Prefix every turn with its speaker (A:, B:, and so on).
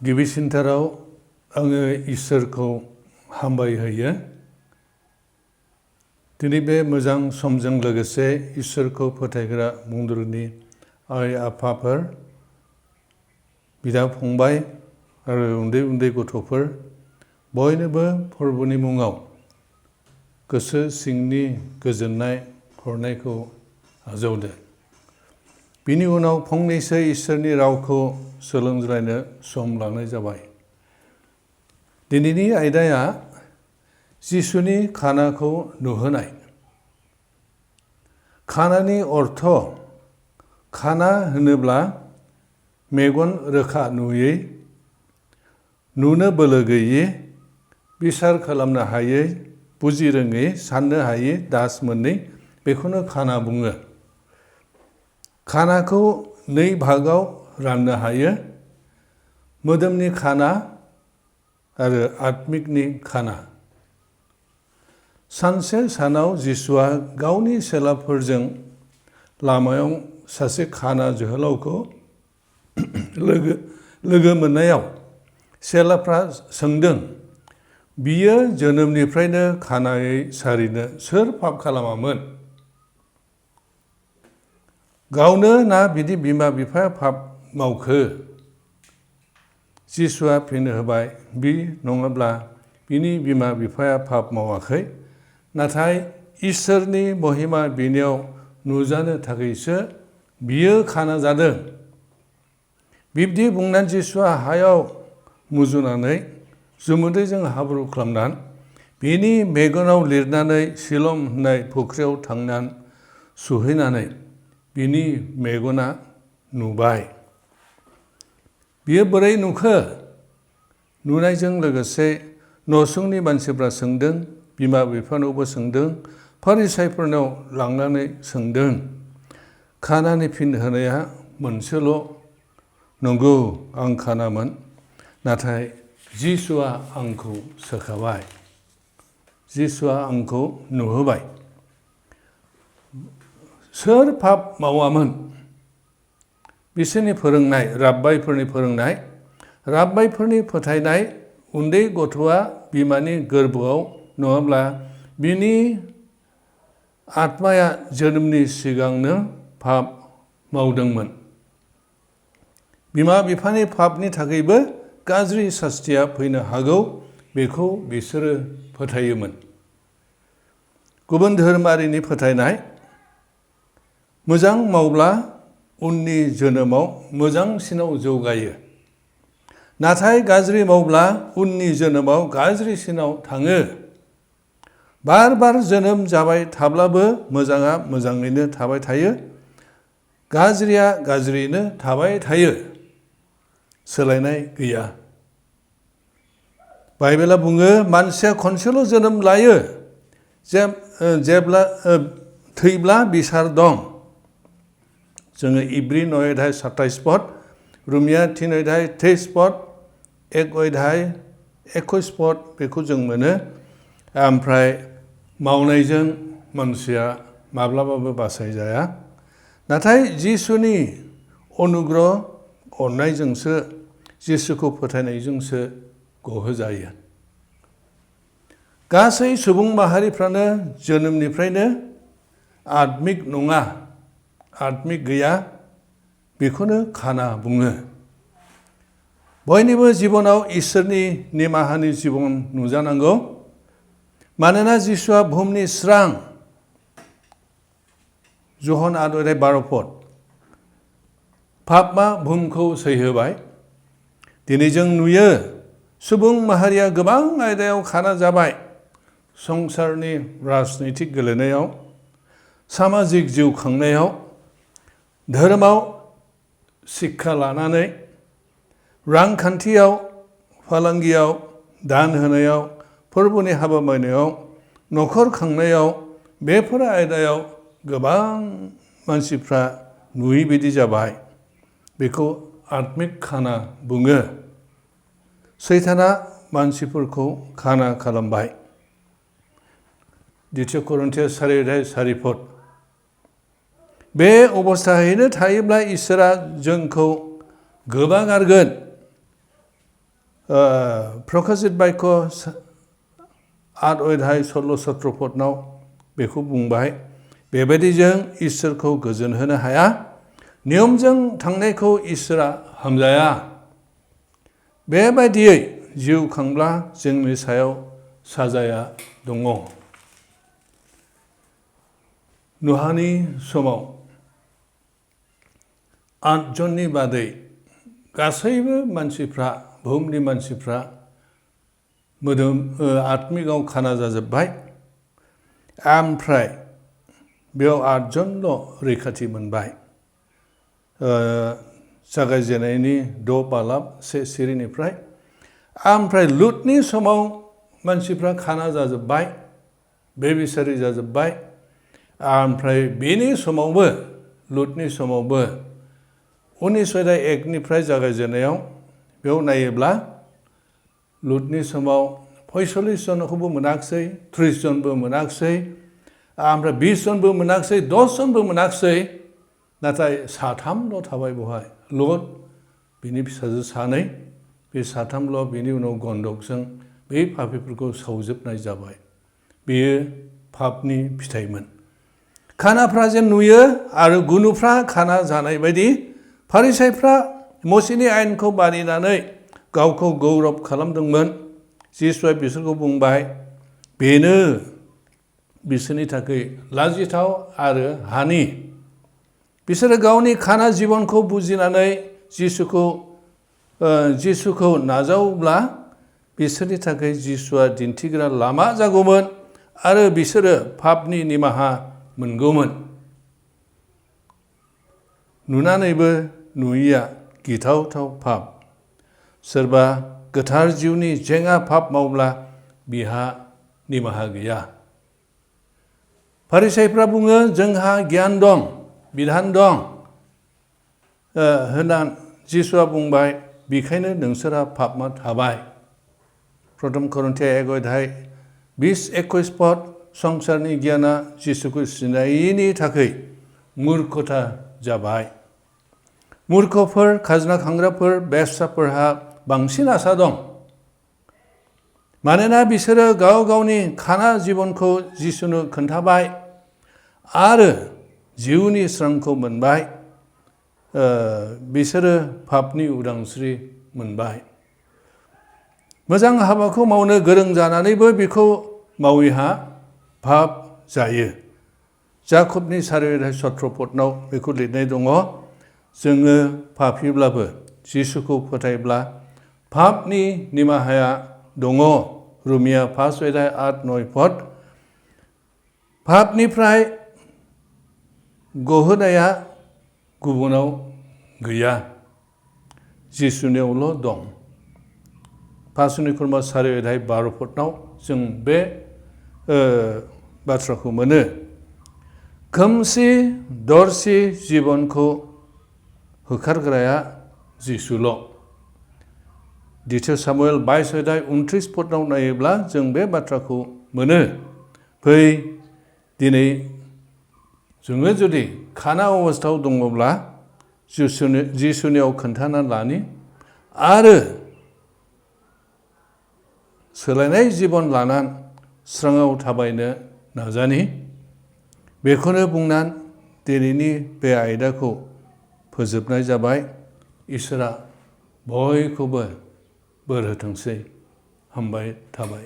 A: गिबिसिनथाराव आङो इसोरखौ हामबाय होयो। दिनै बे मोजां समजों लोगोसे इसोरखौ फोथायग्रा मुलुगनि आइ आफाफोर, बिदा फंबाय आरो उन्दै उन्दै गथ'फोर बयनोबो फोरबोनि मुङाव गोसो सिंनि गोजोननाय हरनायखौ आजावदो। बिनि उनाव फंनैसो इसोरनि रावखौ सोलोंज्लायनो सम लानाय जाबाय। दिनैनि आयदाया जिसुनि खानाखौ नुहोनाय। खानानि अर्थ खाना होनोब्ला मेगन रोखा नुयै, नुनो बोलो गैयै, बिसार खालामनो हायै, बुजिरोङै, साननो हायै दास मोननै बेखौनो खाना बुङो। खानाखौ नै भागाव राननो हायो। मोदोमनि खाना आरो आत्मिकनि खाना। सानसे सानाव जिसुआ गावनि चेलाफोरजों लामायाव सासे खाना जोहोलावखौ लोगो मोननायाव चेलाफ्रा सोंदों, बियो जोनोमनिफ्रायनो खानायै सारिनो सोर पाप खालामामोन? गावनो ना बिनि बिमा बिफाया पाप मावखो? जिसुआ फिन होबाय, बि नङाब्ला बिनि बिमा बिफाया पाप मावाखै, नाथाय इसोरनि महिमा बिनियाव नुजानो थाखायसो बियो खाना जादों। बिब्दि बुंनानै जिसुआ हायाव मुजुनानै जुमुदैजों हाब्रु खालामनानै बिनि मेगनाव लिरनानै सिलम होननाय फुख्रियाव थांनानै सुहैनानै बिनि मेगना नुबाय। बियो बोरै नुखो? नुनायजों लोगोसे न'सुंनि मानसिफ्रा सोंदों, बिमा बिफानावबो सोंदों, फारिसाइफोरनाव लांनानै सोंदों। खानानि फिन होनाया मोनसेल', नंगौ आं खानामोन, नाथाय जिसुआ आंखौ सोखाबाय। जिसुआ आंखौ नुहोबाय। सोर पाप मावामोन? बिसोरनि फोरोंनाय, राब्बायफोरनि फोरोंनाय, राब्बायफोरनि फोथायनाय, उन्दै गथ'आ बिमानि गोरबोआव नङाब्ला बिनि आत्माया जोनोमनि सिगांनो पाप मावदोंमोन। बिमा बिफानि पापनि थाखायबो गाज्रि सास्तिया फैनो हागौ, बेखौ बिसोरो फोथायोमोन। गुबुन धोरोमारिनि फोथायनाय, मोजां मावब्ला उननि जोनोमाव मोजांसिनाव जौगायो, नाथाय गाज्रि मावब्ला उननि जोनोमाव गाज्रिसिनाव थाङो। बार बार जोनोम जाबाय थाब्लाबो मोजाङा मोजाङैनो थाबाय थायो, गाज्रिया गाज्रियैनो थाबाय थायो, सोलायनाय गैया। बाइबेला बुङो मानसिया खनसेल' जोनोम लायो, जेब्ला थैब्ला बिसार दं। जोङो इब्रि 9 अध्याय 27 पद, रोमिया 3 अध्याय 23 पद, 1 अध्याय 21 पद बेखौ जों मोनो। ओमफ्राय मावनायजों मानसिया माब्लाबाबो बासायजाया, नाथाय जिसुनि अनुग्रह अननायजोंसो, जिसुखौ फोथायनायजोंसो गहोजायो। गासै सुबुं माहारिफ्रानो जोनोमनिफ्रायनो आत्मिक नङा, आत्मिक गैया, बेखौनो खाना बुङो। बयनिबो जिबनाव इसोरनि निमाहानि जिबन नुजानांगौ, मानोना जिसुआ बुहुमनि स्रां। जहन 8 अध्याय 12 पद। पापआ बुहुमखौ सैहोबाय। दिनै जों नुयो सुबुं माहारिया गोबां आयदायाव खाना जाबाय। संसारनि राजनैतिक गेलेनायाव, सामाजिक जिउ खांनायाव, धोरोमाव, शिक्षा लानानै, रांखान्थियाव, फालांगियाव, दान होनायाव, फोरबोनि हाबा मावनायाव, न'खर खांनायाव, बेफोर आयदायाव गोबां मानसिफ्रा नुयै बायदि जाबाय। बेखौ आत्मिक खाना बुङो। सैताना मानसिफोरखौ खाना खालामबाय। 2 करिन्थियास 4 अध्याय 4 पद। बे अबस्थायैनो थायोब्ला इसोरा जोंखौ गोबागारगोन। प्रकाशित बाक्य 8 अध्याय 16-17 पदनाव बेखौ बुंबाय बेबायदि जों इसोरखौ गोजोन होनो हाया नियमजों थांनायखौ इसोरा हामजाया बेबायदियै जिउ खांब्ला जोंनि सायाव साजाया दङ नोहानि समाव 8 जननि बादै गासैबो मानसिफ्रा बुहुमनि मानसिफ्रा मोदोम आत्मिकआव खाना जाजोब्बाय ओमफ्राय बेयाव 8 जनल' रैखाथि मोनबाय जागायजेननायनि 6 बालाब 1 सिरिनिफ्राय ओमफ्राय लुटनि समाव मानसिफ्रा खाना जाजोब्बाय बेबिसारि जाजोब्बाय ओमफ्राय बेनि समावबो लुटनि समावबो 19 अध्याय 1 निफ्राय जागायजेननायाव बेयाव नायोब्ला लुटनि समाव 45 जनखौबो मोनाखिसै 30 जनबो मोनाखिसै ओमफ्राय 20 जनबो मोनाखिसै 10 जनबो मोनाखिसै नाथाय 3ल' थाबाय बेवहाय लुट बिनि फिसाजो 2 बे 3ल' बिनि उनाव गन्दकजों बे पापिफोरखौ सावजोबनाय जाबाय बेयो पापनि फिथाइमोन खानाफ्रा जेन नुयो आरो गुनुफ्रा खाना जानाय बायदि फारिसाइफ्रा मसेनि आयेनखौ मानिनानै गावखौ गौरब खालामदोंमोन जिसुआ बिसोरखौ बुंबाय बेनो बिसोरनि थाखाय लाजिथाव आरो हानि बिसोरो गावनि खाना जिबनखौ बुजिनानै जिसुखौ नाजावोब्ला बिसोरनि थाखाय जिसुआ दिन्थिग्रा लामा जागौमोन आरो बिसोरो पापनि निमाहा मोनगौमोन नुनानैबो नुयिया गिथावथाव पाप सोरबा गोथार जिउनि जेंना पाप मावब्ला बिहा निमाहा गैया फारिसाइफ्रा बुङो जोंहा गियान दं बिधान दं होनना जिसुआ बुंबाय बेखायनो नोंसोरहा पापमा थाबाय प्रथम करिन्थिया 1 अध्याय 20-21 पद संसारनि गियाना जिसुखौ सिनायैनि थाखाय मूर्खता जाबाय मूर्खफोर खाजोना खांग्राफोर बेश्याफोरहा बांसिन आसा दं मानोना बिसोरो गाव गावनि खाना जिबनखौ जिसुनो खोन्थाबाय आरो जिउनि स्रांखौ मोनबाय बिसोरो पापनि उदांस्रि मोनबाय मोजां हाबाखौ मावनो गोरों जानानैबो बेखौ माविहा पाप जायो जाकबनि 4:17 पदनाव बेखौ लिरनाय दङ जोङो पापीब्लाबो जिसुखौ फोथायब्ला पापनि निमाहाया दङ रमिया 5:8-9 पद पापनिफ्राय गहोनाया गुबुनाव गैया जिसुनियावल' दं 5 खुरमा 4:12 पदनाव जों बे बाथ्राखौ मोनो खोमसि दरसि जिबनखौ होखारग्राया जिसुल' 2 सामुएल 22:29 पदनाव नायोब्ला जों बे बाथ्राखौ मोनो फै दिनै जोङो जुदि खाना अबस्थायाव दङब्ला जिसुनियाव खोन्थाना लानि आरो सोलायनाय जिबन लानानै स्राङाव थाबायनो नाजानि बेखौनो बुंनानै दिनैनि बे आयदाखौ फोजोबनाय जाबाय इसोरा बयखौबो बोर होथोंसै हामबाय थाबाय